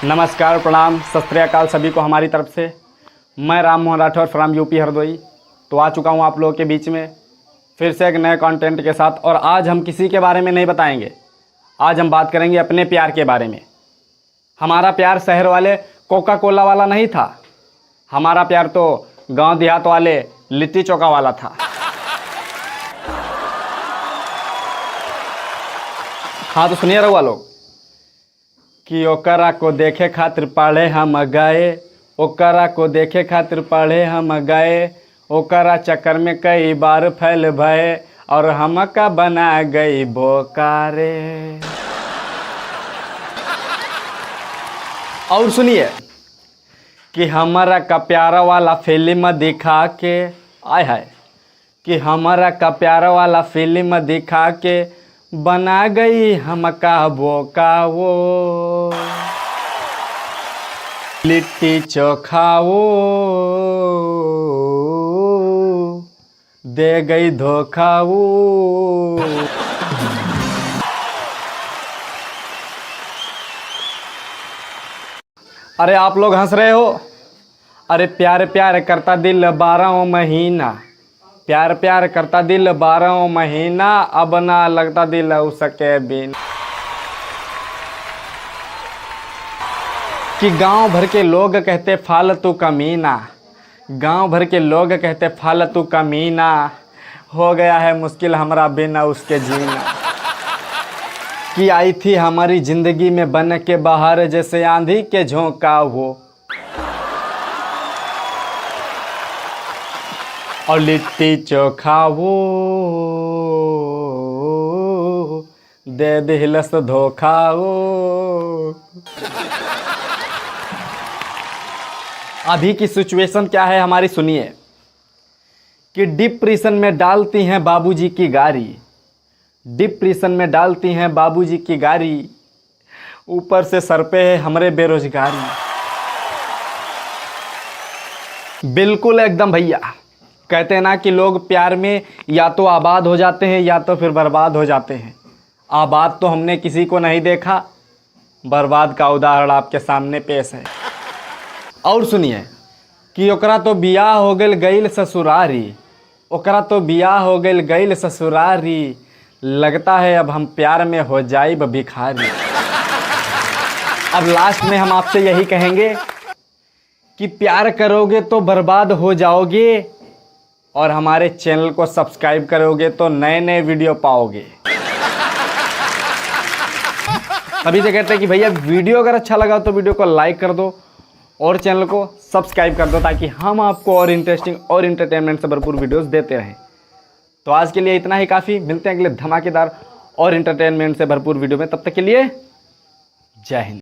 नमस्कार, प्रणाम, सत श्री अकाल सभी को हमारी तरफ से। मैं राम मोहन राठौर फ्राम यूपी हरदोई। तो आ चुका हूँ आप लोगों के बीच में फिर से एक नए कंटेंट के साथ। और आज हम किसी के बारे में नहीं बताएंगे, आज हम बात करेंगे अपने प्यार के बारे में। हमारा प्यार शहर वाले कोका कोला वाला नहीं था, हमारा प्यार तो गांव देहात वाले लिट्टी चोखा वाला था। हाँ तो सुनिए रहुआ लोग कि ओकरा को देखे खातिर पढ़े हम गए, ओकरा को देखे खातिर पढ़े हम गए, ओकरा चक्कर में कई बार फैल भये और हमका बना गई बोकारे। और सुनिए कि हमारा का प्यारा वाला फिल्म दिखा के, आय हाय, कि हमारा का प्यारा वाला फिल्म दिखा के बना गई हमका बोका वो, लिट्टी चोखा वो दे गई धोखा वो। अरे आप लोग हंस रहे हो? अरे प्यार प्यार करता दिल 12 महीना, प्यार प्यार करता दिल 12 महीना, अब ना लगता दिल उसके बिन। कि गांव भर के लोग कहते फालतू कमीना, गांव भर के लोग कहते फालतू कमीना, हो गया है मुश्किल हमरा बिना उसके जीना। कि आई थी हमारी जिंदगी में बन के बाहर जैसे आंधी के झोंका वो, और लिट्टी चोखा वो दे दिलस धोखा वो। अभी की सिचुएशन क्या है हमारी सुनिए कि डिप्रेशन में डालती हैं बाबूजी की गाड़ी, डिप्रेशन में डालती हैं बाबूजी की गाड़ी, ऊपर से सर पे है हमरे बेरोजगारी। बिल्कुल एकदम भैया, कहते हैं ना कि लोग प्यार में या तो आबाद हो जाते हैं या तो फिर बर्बाद हो जाते हैं। आबाद तो हमने किसी को नहीं देखा, बर्बाद का उदाहरण आपके सामने पेश है। और सुनिए कि ओकरा तो बियाह हो गइल ससुरारी, ओकरा तो बियाह हो गइल ससुरारी, लगता है अब हम प्यार में हो जाइब भिखारी। अब लास्ट में हम आपसे यही कहेंगे कि प्यार करोगे तो बर्बाद हो जाओगे, और हमारे चैनल को सब्सक्राइब करोगे तो नए नए वीडियो पाओगे। अभी से कहते हैं कि भैया वीडियो अगर अच्छा लगा तो वीडियो को लाइक कर दो और चैनल को सब्सक्राइब कर दो, ताकि हम आपको और इंटरेस्टिंग और इंटरटेनमेंट से भरपूर वीडियोस देते रहें। तो आज के लिए इतना ही काफ़ी, मिलते हैं अगले धमाकेदार और इंटरटेनमेंट से भरपूर वीडियो में। तब तक के लिए जय हिंद।